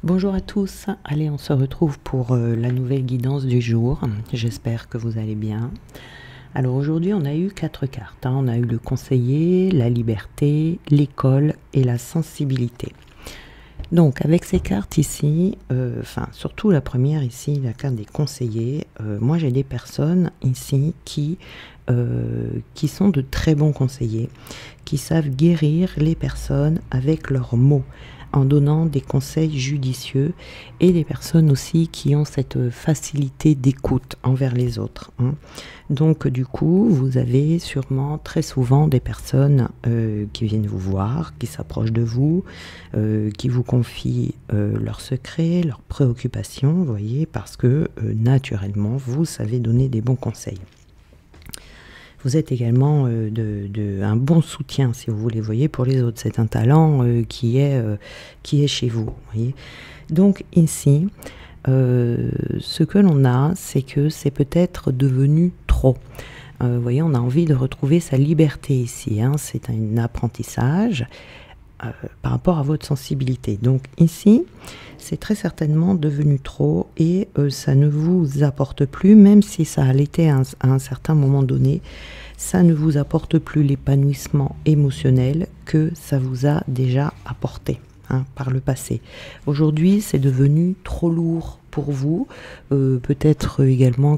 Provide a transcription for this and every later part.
Bonjour à tous, allez on se retrouve pour la nouvelle guidance du jour, j'espère que vous allez bien. Alors aujourd'hui on a eu 4 cartes, on a eu le conseiller, la liberté, l'école et la sensibilité. Donc avec ces cartes ici, surtout la première ici, la carte des conseillers, moi j'ai des personnes ici qui sont de très bons conseillers, qui savent guérir les personnes avec leurs mots, en donnant des conseils judicieux, et des personnes aussi qui ont cette facilité d'écoute envers les autres. Donc du coup, vous avez sûrement très souvent des personnes qui viennent vous voir, qui s'approchent de vous, qui vous confient leurs secrets, leurs préoccupations, vous voyez, parce que naturellement, vous savez donner des bons conseils. Vous êtes également un bon soutien, si vous voulez, voyez, pour les autres. C'est un talent qui est chez vous, voyez. Donc ici, ce que l'on a, c'est que c'est peut-être devenu trop. Vous voyez, on a envie de retrouver sa liberté ici. C'est un apprentissage par rapport à votre sensibilité. Donc ici, c'est très certainement devenu trop et ça ne vous apporte plus, même si ça a été à un certain moment donné, ça ne vous apporte plus l'épanouissement émotionnel que ça vous a déjà apporté par le passé. Aujourd'hui, c'est devenu trop lourd pour vous. Peut-être également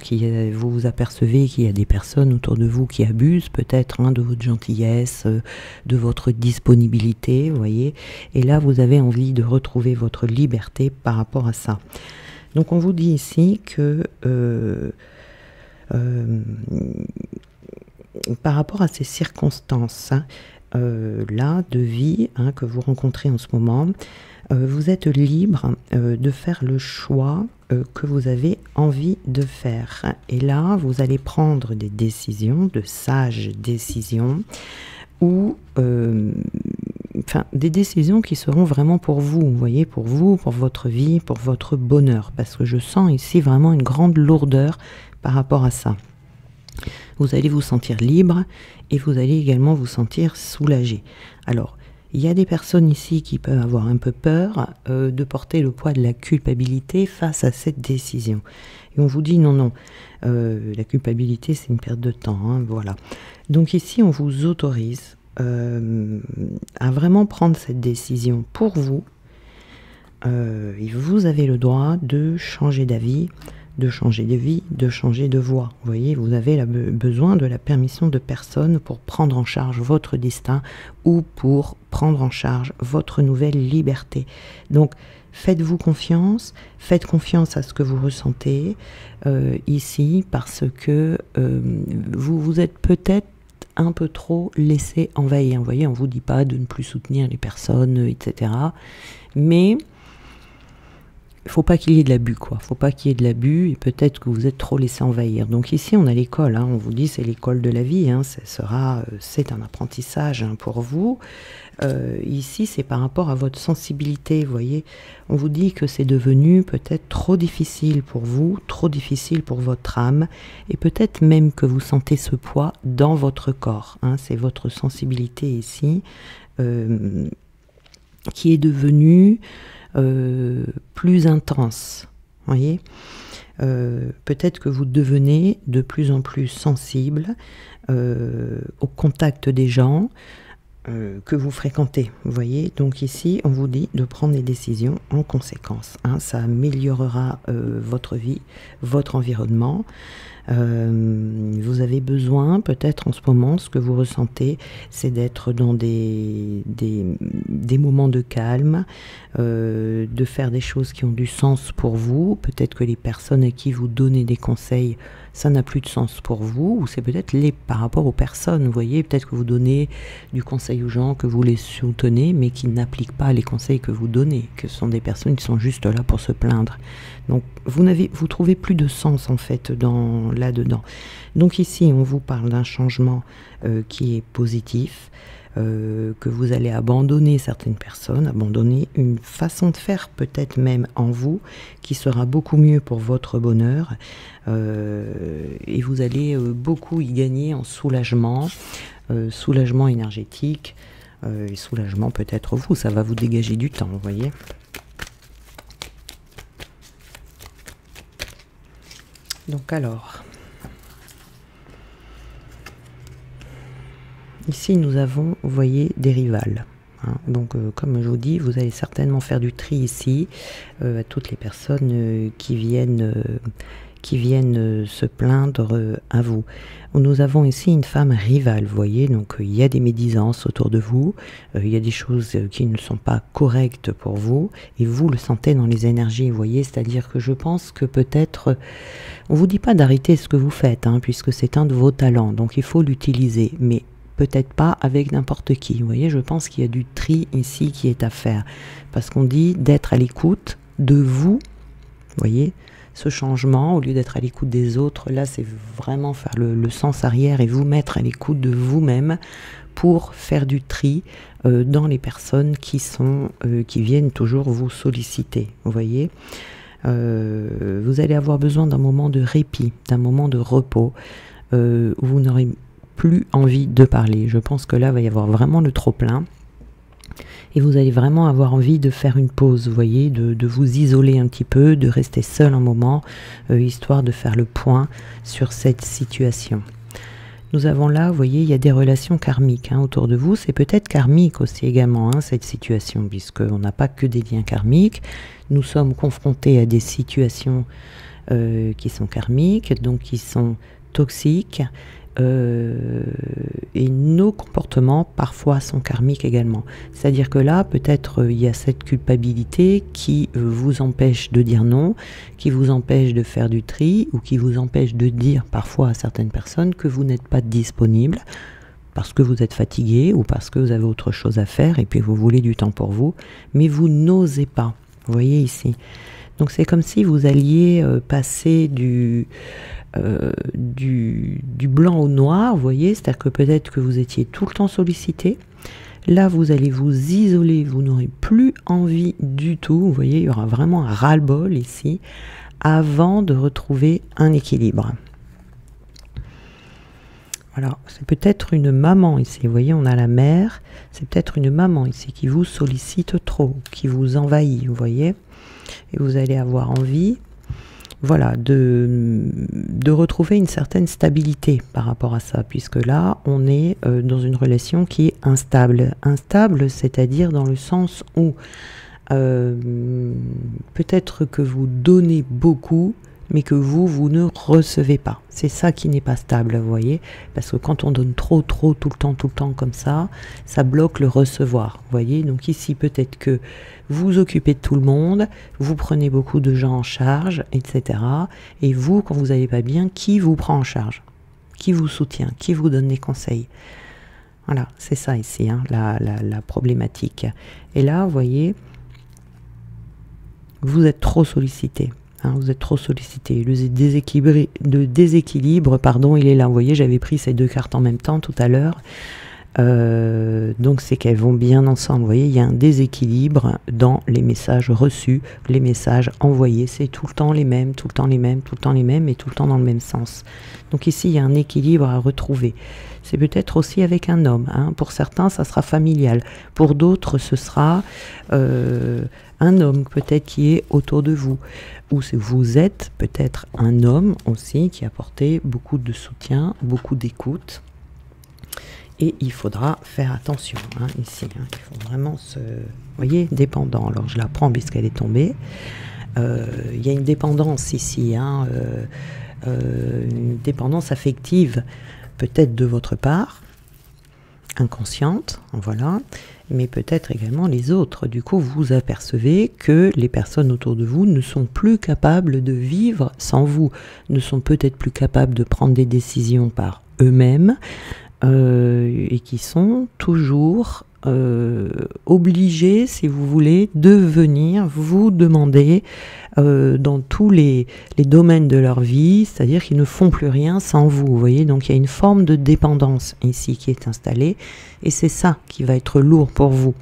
vous vous apercevez qu'il y a des personnes autour de vous qui abusent peut-être de votre gentillesse, de votre disponibilité, vous voyez. Et là, vous avez envie de retrouver votre liberté par rapport à ça. Donc, on vous dit ici que par rapport à ces circonstances là de vie que vous rencontrez en ce moment, vous êtes libre de faire le choix que vous avez envie de faire. Et là, vous allez prendre des décisions, de sages décisions, ou des décisions qui seront vraiment pour vous voyez, pour vous, pour votre vie, pour votre bonheur. Parce que je sens ici vraiment une grande lourdeur par rapport à ça. Vous allez vous sentir libre et vous allez également vous sentir soulagé. Alors, il y a des personnes ici qui peuvent avoir un peu peur de porter le poids de la culpabilité face à cette décision. Et on vous dit non, non, la culpabilité c'est une perte de temps, voilà. Donc ici on vous autorise à vraiment prendre cette décision pour vous. Et vous avez le droit de changer d'avis, de changer de vie, de changer de voie. Vous voyez, vous avez besoin de la permission de personne pour prendre en charge votre destin ou pour prendre en charge votre nouvelle liberté. Donc, faites-vous confiance, faites confiance à ce que vous ressentez ici, parce que vous vous êtes peut-être un peu trop laissé envahir. Vous voyez, on ne vous dit pas de ne plus soutenir les personnes, etc. Mais il ne faut pas qu'il y ait de l'abus, quoi. Il ne faut pas qu'il y ait de l'abus, et peut-être que vous êtes trop laissé envahir. Donc ici, on a l'école, on vous dit c'est l'école de la vie, c'est un apprentissage pour vous. Ici, c'est par rapport à votre sensibilité, vous voyez. On vous dit que c'est devenu peut-être trop difficile pour vous, trop difficile pour votre âme, et peut-être même que vous sentez ce poids dans votre corps. C'est votre sensibilité ici qui est devenue plus intense, voyez. Peut-être que vous devenez de plus en plus sensible au contact des gens que vous fréquentez, vous voyez. Donc ici, on vous dit de prendre des décisions en conséquence. Ça améliorera votre vie, votre environnement. Vous avez besoin, peut-être en ce moment, ce que vous ressentez, c'est d'être dans des moments de calme, de faire des choses qui ont du sens pour vous. Peut-être que les personnes à qui vous donnez des conseils, ça n'a plus de sens pour vous, ou c'est peut-être par rapport aux personnes, vous voyez, peut-être que vous donnez du conseil aux gens, que vous les soutenez, mais qui n'appliquent pas les conseils que vous donnez, que ce sont des personnes qui sont juste là pour se plaindre. Donc vous trouvez plus de sens en fait là-dedans. Donc ici on vous parle d'un changement qui est positif, que vous allez abandonner certaines personnes, abandonner une façon de faire peut-être même en vous, qui sera beaucoup mieux pour votre bonheur, et vous allez beaucoup y gagner en soulagement, soulagement énergétique, et soulagement peut-être vous, ça va vous dégager du temps, vous voyez. Donc alors, ici nous avons, vous voyez, des rivales. Hein. Donc comme je vous dis, vous allez certainement faire du tri ici à toutes les personnes qui viennent se plaindre à vous. Nous avons ici une femme rivale, vous voyez, donc il y a des médisances autour de vous, il y a des choses qui ne sont pas correctes pour vous, et vous le sentez dans les énergies, vous voyez, c'est-à-dire que je pense que peut-être, on vous dit pas d'arrêter ce que vous faites, hein, puisque c'est un de vos talents, donc il faut l'utiliser, mais peut-être pas avec n'importe qui, vous voyez, je pense qu'il y a du tri ici qui est à faire, parce qu'on dit d'être à l'écoute de vous, vous voyez, ce changement, au lieu d'être à l'écoute des autres, là c'est vraiment faire le sens arrière et vous mettre à l'écoute de vous-même pour faire du tri dans les personnes qui viennent toujours vous solliciter, vous voyez. Vous allez avoir besoin d'un moment de répit, d'un moment de repos, où vous n'aurez plus envie de parler. Je pense que là il va y avoir vraiment le trop-plein. Et vous allez vraiment avoir envie de faire une pause, vous voyez, de vous isoler un petit peu, de rester seul un moment, histoire de faire le point sur cette situation. Nous avons là, vous voyez, il y a des relations karmiques hein, autour de vous. C'est peut-être karmique aussi également, hein, cette situation, puisqu'on n'a pas que des liens karmiques. Nous sommes confrontés à des situations qui sont karmiques, donc qui sont toxiques. Et nos comportements parfois sont karmiques également. C'est-à-dire que là, peut-être il y a cette culpabilité qui vous empêche de dire non, qui vous empêche de faire du tri, ou qui vous empêche de dire parfois à certaines personnes que vous n'êtes pas disponible, parce que vous êtes fatigué, ou parce que vous avez autre chose à faire, et puis vous voulez du temps pour vous, mais vous n'osez pas. Vous voyez ici. Donc c'est comme si vous alliez passer du blanc au noir, vous voyez, c'est-à-dire que peut-être que vous étiez tout le temps sollicité. Là, vous allez vous isoler, vous n'aurez plus envie du tout, vous voyez, il y aura vraiment un ras-le-bol ici, avant de retrouver un équilibre. Voilà, c'est peut-être une maman ici, vous voyez, on a la mère, c'est peut-être une maman ici qui vous sollicite trop, qui vous envahit, vous voyez, et vous allez avoir envie, voilà, de retrouver une certaine stabilité par rapport à ça, puisque là, on est dans une relation qui est instable. Instable, c'est-à-dire dans le sens où peut-être que vous donnez beaucoup, mais que vous ne recevez pas. C'est ça qui n'est pas stable, vous voyez, parce que quand on donne trop, tout le temps comme ça bloque le recevoir, vous voyez. Donc ici, peut-être que vous occupez de tout le monde, vous prenez beaucoup de gens en charge, etc. Et vous, quand vous n'allez pas bien, qui vous prend en charge? Qui vous soutient? Qui vous donne des conseils? Voilà, c'est ça ici, hein, la problématique. Et là, vous voyez, vous êtes trop sollicité. Hein, vous êtes trop sollicité. Le déséquilibre, pardon, il est là. Vous voyez, j'avais pris ces deux cartes en même temps tout à l'heure. Donc c'est qu'elles vont bien ensemble. Vous voyez, il y a un déséquilibre dans les messages reçus, les messages envoyés. C'est tout le temps les mêmes, tout le temps les mêmes, tout le temps les mêmes et tout le temps dans le même sens. Donc ici, il y a un équilibre à retrouver. C'est peut-être aussi avec un homme. Hein. Pour certains, ça sera familial. Pour d'autres, ce sera un homme peut-être qui est autour de vous. Ou vous êtes peut-être un homme aussi qui apporte beaucoup de soutien, beaucoup d'écoute. Et il faudra faire attention hein, ici. Hein, il faut vraiment se... Vous voyez, dépendant. Alors je la prends puisqu'elle est tombée. Il y a une dépendance ici. Hein, une dépendance affective peut-être de votre part. Inconsciente, voilà. Mais peut-être également les autres. Du coup, vous apercevez que les personnes autour de vous ne sont plus capables de vivre sans vous. Ne sont peut-être plus capables de prendre des décisions par eux-mêmes. Et qui sont toujours obligés, si vous voulez, de venir vous demander dans tous les domaines de leur vie, c'est-à-dire qu'ils ne font plus rien sans vous, vous voyez. Donc il y a une forme de dépendance ici qui est installée, et c'est ça qui va être lourd pour vous.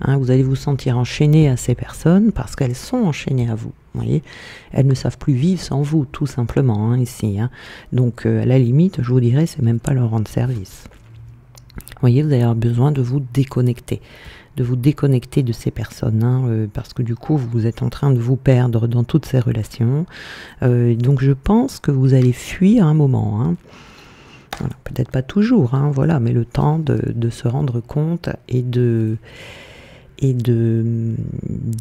Hein, vous allez vous sentir enchaîné à ces personnes parce qu'elles sont enchaînées à vous. Vous voyez, elles ne savent plus vivre sans vous, tout simplement, hein, ici. Hein. Donc, à la limite, je vous dirais, c'est même pas leur rendre service. Vous voyez, vous allez avoir besoin de vous déconnecter. de vous déconnecter de ces personnes, hein, parce que du coup, vous êtes en train de vous perdre dans toutes ces relations. Donc, je pense que vous allez fuir un moment, hein. Voilà, peut-être pas toujours, hein, voilà, mais le temps de se rendre compte et de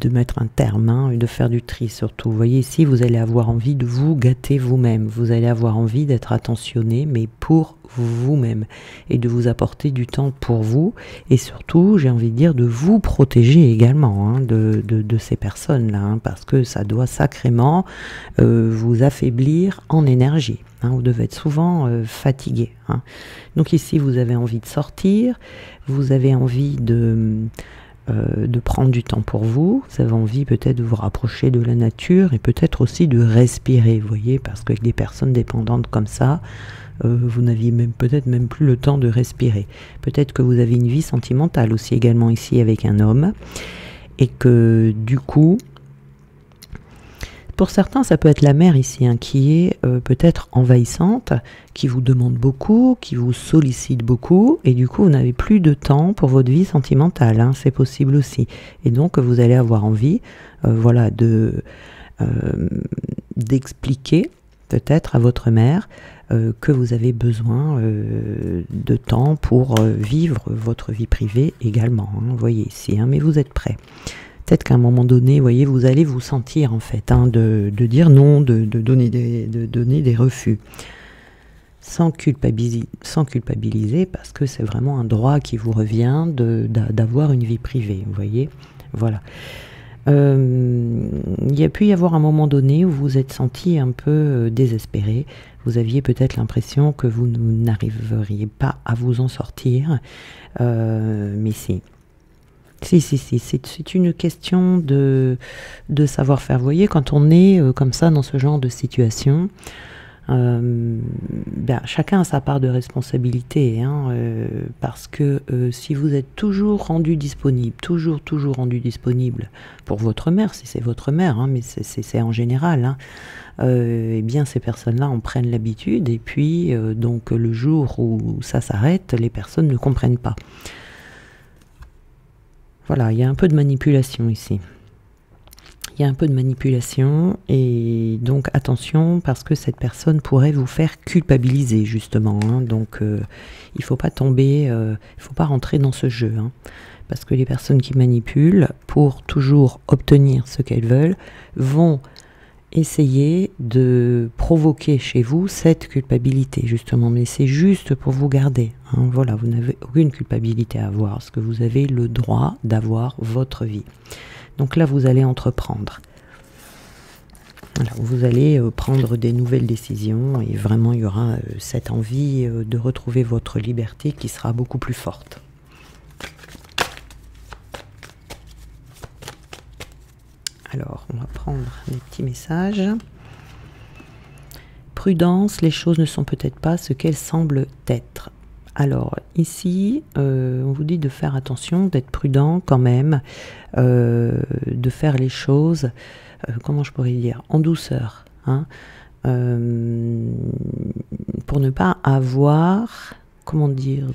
mettre un terme, hein, et de faire du tri surtout. Vous voyez ici, vous allez avoir envie de vous gâter vous-même, vous allez avoir envie d'être attentionné, mais pour vous-même, et de vous apporter du temps pour vous, et surtout, j'ai envie de dire, de vous protéger également, hein, de ces personnes-là, hein, parce que ça doit sacrément vous affaiblir en énergie. Hein, vous devez être souvent fatigué, hein. Donc ici, vous avez envie de sortir, vous avez envie de prendre du temps pour vous, vous avez envie peut-être de vous rapprocher de la nature et peut-être aussi de respirer, vous voyez, parce qu'avec des personnes dépendantes comme ça, vous n'aviez peut-être même plus le temps de respirer. Peut-être que vous avez une vie sentimentale aussi également ici avec un homme, et que du coup, pour certains, ça peut être la mère ici, hein, qui est peut-être envahissante, qui vous demande beaucoup, qui vous sollicite beaucoup, et du coup, vous n'avez plus de temps pour votre vie sentimentale, hein, c'est possible aussi. Et donc, vous allez avoir envie, voilà, d'expliquer peut-être à votre mère que vous avez besoin de temps pour vivre votre vie privée également, hein, vous voyez ici, hein, mais vous êtes prêts. Peut-être qu'à un moment donné, vous voyez, vous allez vous sentir en fait, hein, de dire non, de donner des refus, sans culpabiliser, parce que c'est vraiment un droit qui vous revient d'avoir une vie privée, vous voyez, voilà. Il y a pu y avoir un moment donné où vous vous êtes senti un peu désespéré, vous aviez peut-être l'impression que vous n'arriveriez pas à vous en sortir, mais si. Si, c'est une question de savoir-faire. Vous voyez, quand on est comme ça dans ce genre de situation, chacun a sa part de responsabilité, hein, parce que si vous êtes toujours rendu disponible, toujours rendu disponible pour votre mère, si c'est votre mère, hein, mais c'est en général, hein, eh bien ces personnes-là en prennent l'habitude, et puis donc le jour où ça s'arrête, les personnes ne comprennent pas. Voilà, il y a un peu de manipulation ici. Il y a un peu de manipulation, et donc attention, parce que cette personne pourrait vous faire culpabiliser justement, hein. Donc il ne faut pas tomber, il ne faut pas rentrer dans ce jeu, hein, parce que les personnes qui manipulent pour toujours obtenir ce qu'elles veulent vont essayer de provoquer chez vous cette culpabilité justement, mais c'est juste pour vous garder, hein. Voilà, vous n'avez aucune culpabilité à avoir, parce que vous avez le droit d'avoir votre vie. Donc là, vous allez entreprendre. Voilà, vous allez prendre des nouvelles décisions, et vraiment, il y aura cette envie de retrouver votre liberté qui sera beaucoup plus forte. Alors, on va prendre des petits messages. Prudence, les choses ne sont peut-être pas ce qu'elles semblent être. Alors, ici, on vous dit de faire attention, d'être prudent quand même, de faire les choses, comment je pourrais dire, en douceur, hein, pour ne pas avoir, comment dire,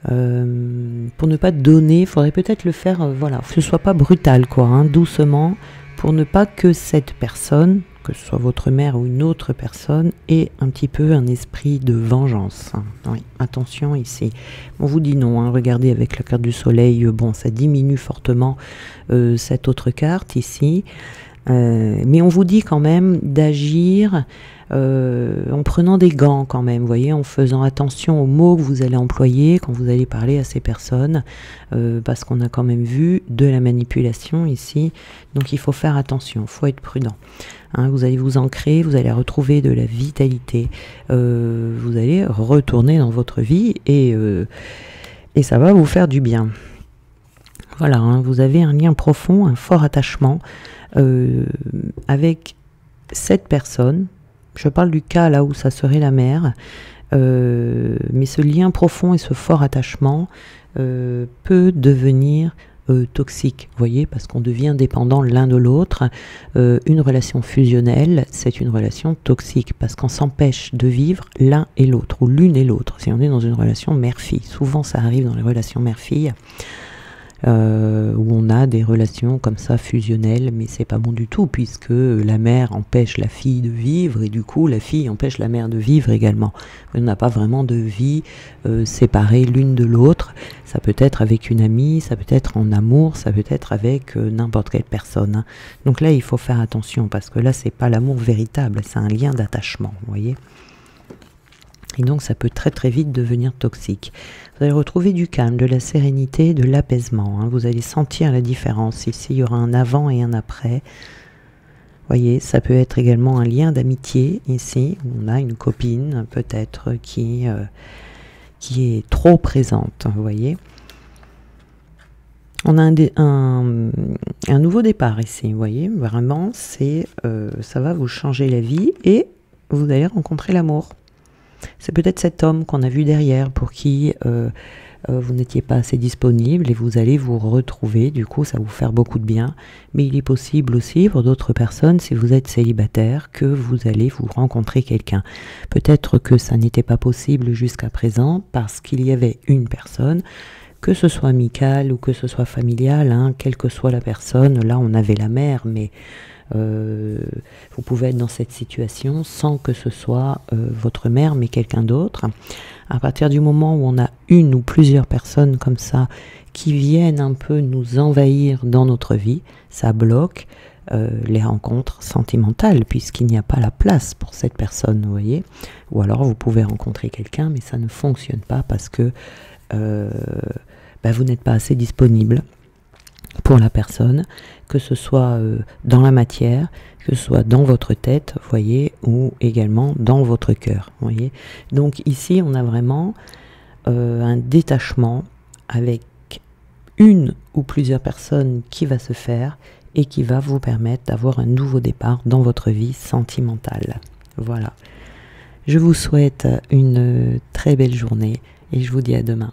pour ne pas donner, il faudrait peut-être le faire, voilà, que ce soit pas brutal, quoi, hein, doucement, pour ne pas que cette personne, que ce soit votre mère ou une autre personne, ait un petit peu un esprit de vengeance, hein. Oui, attention ici. On vous dit non, hein, regardez avec la carte du soleil, bon, ça diminue fortement cette autre carte ici, mais on vous dit quand même d'agir en prenant des gants quand même, vous voyez, en faisant attention aux mots que vous allez employer quand vous allez parler à ces personnes, parce qu'on a quand même vu de la manipulation ici, donc il faut faire attention, il faut être prudent, hein. Vous allez vous ancrer, vous allez retrouver de la vitalité, vous allez retourner dans votre vie, et ça va vous faire du bien. Voilà, hein, vous avez un lien profond, un fort attachement avec cette personne. Je parle du cas là où ça serait la mère, mais ce lien profond et ce fort attachement peut devenir toxique, vous voyez, parce qu'on devient dépendant l'un de l'autre. Une relation fusionnelle, c'est une relation toxique, parce qu'on s'empêche de vivre l'un et l'autre, ou l'une et l'autre, si on est dans une relation mère-fille. Souvent ça arrive dans les relations mère-fille. où on a des relations comme ça fusionnelles, mais c'est pas bon du tout, puisque la mère empêche la fille de vivre, et du coup la fille empêche la mère de vivre également. On n'a pas vraiment de vie séparée l'une de l'autre. Ça peut être avec une amie, ça peut être en amour, ça peut être avec n'importe quelle personne, hein. Donc là il faut faire attention, parce que là c'est pas l'amour véritable, c'est un lien d'attachement, vous voyez. Et donc ça peut très très vite devenir toxique. Vous allez retrouver du calme, de la sérénité, de l'apaisement, hein. Vous allez sentir la différence. Ici, il y aura un avant et un après. Vous voyez, ça peut être également un lien d'amitié. Ici, on a une copine peut-être qui est trop présente. Vous voyez. On a un nouveau départ ici. Vous voyez, vraiment, ça va vous changer la vie et vous allez rencontrer l'amour. C'est peut-être cet homme qu'on a vu derrière pour qui vous n'étiez pas assez disponible et vous allez vous retrouver. Du coup, ça va vous faire beaucoup de bien. Mais il est possible aussi pour d'autres personnes, si vous êtes célibataire, que vous allez vous rencontrer quelqu'un. Peut-être que ça n'était pas possible jusqu'à présent parce qu'il y avait une personne, que ce soit amical ou que ce soit familial, hein, quelle que soit la personne. Là, on avait la mère, mais vous pouvez être dans cette situation sans que ce soit votre mère mais quelqu'un d'autre. À partir du moment où on a une ou plusieurs personnes comme ça qui viennent un peu nous envahir dans notre vie, ça bloque les rencontres sentimentales puisqu'il n'y a pas la place pour cette personne, vous voyez. Ou alors vous pouvez rencontrer quelqu'un mais ça ne fonctionne pas parce que vous n'êtes pas assez disponible pour la personne, que ce soit dans la matière, que ce soit dans votre tête, vous voyez, ou également dans votre cœur, vous voyez. Donc ici, on a vraiment un détachement avec une ou plusieurs personnes qui va se faire et qui va vous permettre d'avoir un nouveau départ dans votre vie sentimentale. Voilà. Je vous souhaite une très belle journée et je vous dis à demain.